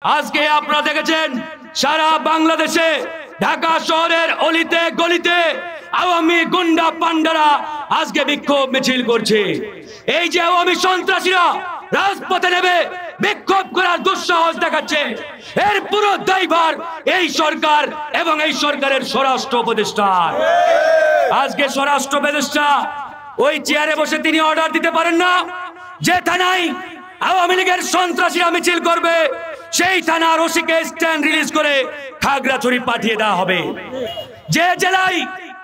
আজকে আপনারা দেখেছেন সারা বাংলাদেশে ঢাকা শহরের অলিতে গলিতে আওয়ামী গুন্ডা পান্ডারা আজকে বিক্ষোভ মিছিল করছে। এই যে আওয়ামী সন্ত্রাসীরা রাজপথে নেবে বিক্ষোভ করার দুঃসাহস দেখাচ্ছে, এর পুরো দায়ভার এই সরকার এবং এই সরকারের স্বরাষ্ট্র উপদেষ্টা। আজকে স্বরাষ্ট্র উপদেষ্টা ওই চেয়ারে বসে তিনি অর্ডার দিতে পারেন না যে থানায় আওয়ামী লীগের সন্ত্রাসীরা মিছিল করবে সেই থানার ওসিকে স্ট্যান্ড রিলিজ করে খাগড়াছড়ি পাঠিয়ে দেওয়া হবে। যে জেলায়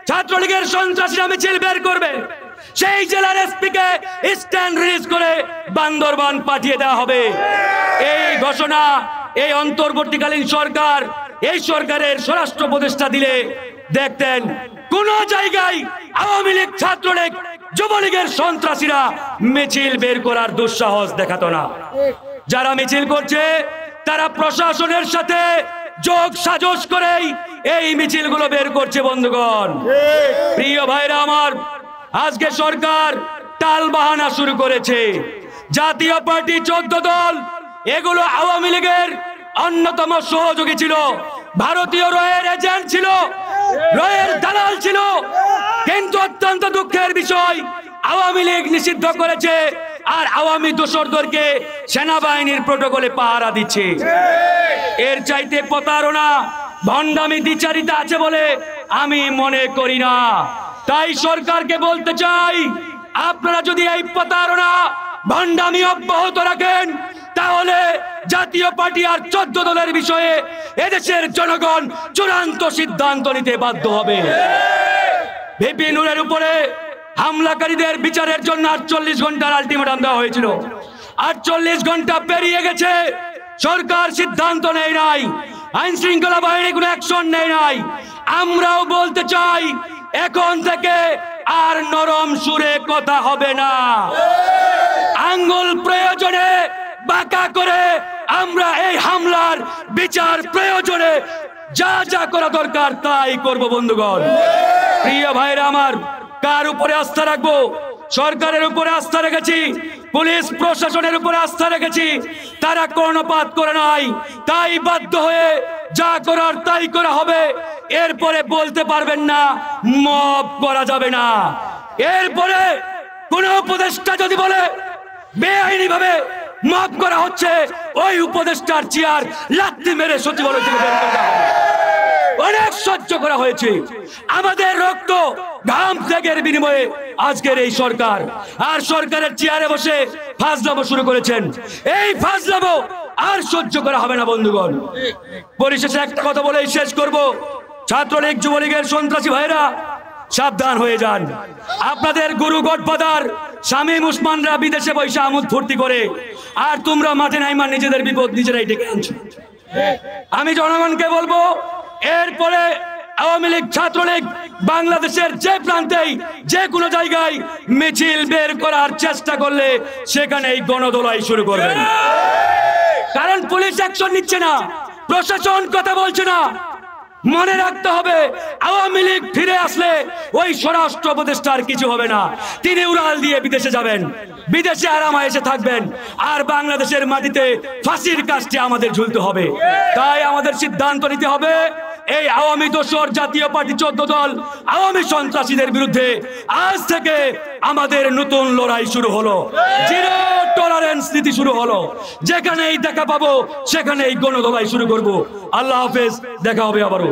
ছাত্রলীগের সন্ত্রাসীরা মিছিল বের করবে সেই জেলার এসপিকে স্ট্যান্ড রিলিজ করে বান্দরবান পাঠিয়ে দেওয়া হবে। এই ঘোষণা এই অন্তর্বর্তীকালীন সরকার এই সরকারের স্বরাষ্ট্র উপদেষ্টা দিলে দেখতেন কোন জায়গায় আওয়ামী লীগ ছাত্রলীগ যুবলীগের সন্ত্রাসীরা মিছিল বের করার দুঃসাহস দেখাতো না। যারা মিছিল করছে তারা প্রশাসনের সাথে যোগ সাজস করেই এই মিছিলগুলো বের করছে। বন্ধুগণ, প্রিয় ভাইরা আমার, আজকে সরকার টাল বাহানা শুরু করেছে। জাতীয় পার্টি 14 দল এগুলো আওয়ামী লীগের অন্যতম সহযোগী ছিল, ভারতীয় রয়ের এজেন্ট ছিল, রয়ের দালাল ছিল। কিন্তু অত্যন্ত দুঃখের বিষয় আওয়ামী লীগ নিষিদ্ধ করেছে আর আওয়ামী দোসরদেরকে সেনাবাহিনীর প্রটোকলে পাহারা দিচ্ছে। এর চাইতে প্রতারণা ভণ্ডামি দ্বিচারিতা আছে বলে আমি মনে করি না। তাই সরকারকে বলতে চাই, আপনারা যদি এই প্রতারণা ভণ্ডামি অব্যাহত রাখেন তাহলে জাতীয় পার্টি আর 14 দলের বিষয়ে এদেশের জনগণ চূড়ান্ত সিদ্ধান্ত নিতে বাধ্য হবে। ভিপি নূরের উপরে হামলাকারীদের বিচারের জন্য 48 ঘন্টার আলটিমেটাম দেওয়া হয়েছিল। 48 ঘন্টা পেরিয়ে গেছে, সরকার সিদ্ধান্ত নেয় নাই, আইন শৃঙ্খলা বাহিনী কোনো অ্যাকশন নেয় নাই। আমরাও বলতে চাই এখন থেকে আর নরম সুরে কথা হবে না। আঙ্গুল প্রয়োজনে বাঁকা করে আমরা এই হামলার বিচার প্রয়োজনে যা যা করা দরকার তাই করব। বন্ধুগণ, প্রিয় ভাইরা আমার, কার উপরে আস্থা রাখবো? সরকারের উপরে আস্থা রেখেছি, পুলিশ প্রশাসনের উপরে আস্থা রেখেছি। তারা কর্ণপাত করে নাই, তাই বাধ্য হয়ে যা করার তাই করা হবে। এরপরে বলতে পারবেন না মব করা যাবে না। এরপরে কোন উপদেষ্টা যদি বলে বেআইনি ভাবে মব করা হচ্ছে, ওই উপদেষ্টার চেয়ার লাথি মেরে সচিবালয় থেকে বের করা হবে। অনেক সহ্য করা হয়েছে, আমাদের রক্ত ঘাম ত্যাগের বিনিময়ে আজকের এই সরকার আর সরকারের চেয়ারে বসে ফাজলামো শুরু করেছেন। এই ফাজলামো আর সহ্য করা হবে না। বন্ধুগণ, পরিশেষে একটা কথা বলেই শেষ করব, ছাত্রলীগ যুবলীগের সন্ত্রাসী ভাইরা সাবধান হয়ে যান। আপনাদের গুরু গডফাদার শামীম উসমানরা বিদেশে বসে আমোদ ফুর্তি করে, আর তোমরা মাঠে নাইমা নিজেদের বিপদ নিজেরাই ডেকে আনছো। আমি জনগণকে বলবো, এরপরে আওয়ামী লীগ ছাত্রলীগ বাংলাদেশের যে প্রান্তেই যে কোনো জায়গায় মিছিল বের করার চেষ্টা করলে সেখানেই গণদোলাই শুরু করবেন। কারণ পুলিশ অ্যাকশন নিচ্ছে না, প্রশাসন কথা বলছে না। মনে রাখতে হবে, আওয়ামী লীগ ফিরে আসলে ওই স্বরাষ্ট্র উপদেষ্টার কিছু হবে না। তিনি উড়াল দিয়ে বিদেশে যাবেন, বিদেশে আরামায় এসে থাকবেন, আর বাংলাদেশের মাটিতে ফাঁসির কাজটি আমাদের ঝুলতে হবে। তাই আমাদের সিদ্ধান্ত নিতে হবে, এই আওয়ামী দোসর জাতীয় পার্টি 14 দল আওয়ামী সন্ত্রাসীদের বিরুদ্ধে আজ থেকে আমাদের নতুন লড়াই শুরু হলো। জিরো টলারেন্স নীতি শুরু হলো। যেখানেই দেখা পাবো সেখানেই গণদোলাই শুরু করব। আল্লাহ হাফেজ, দেখা হবে আবারও।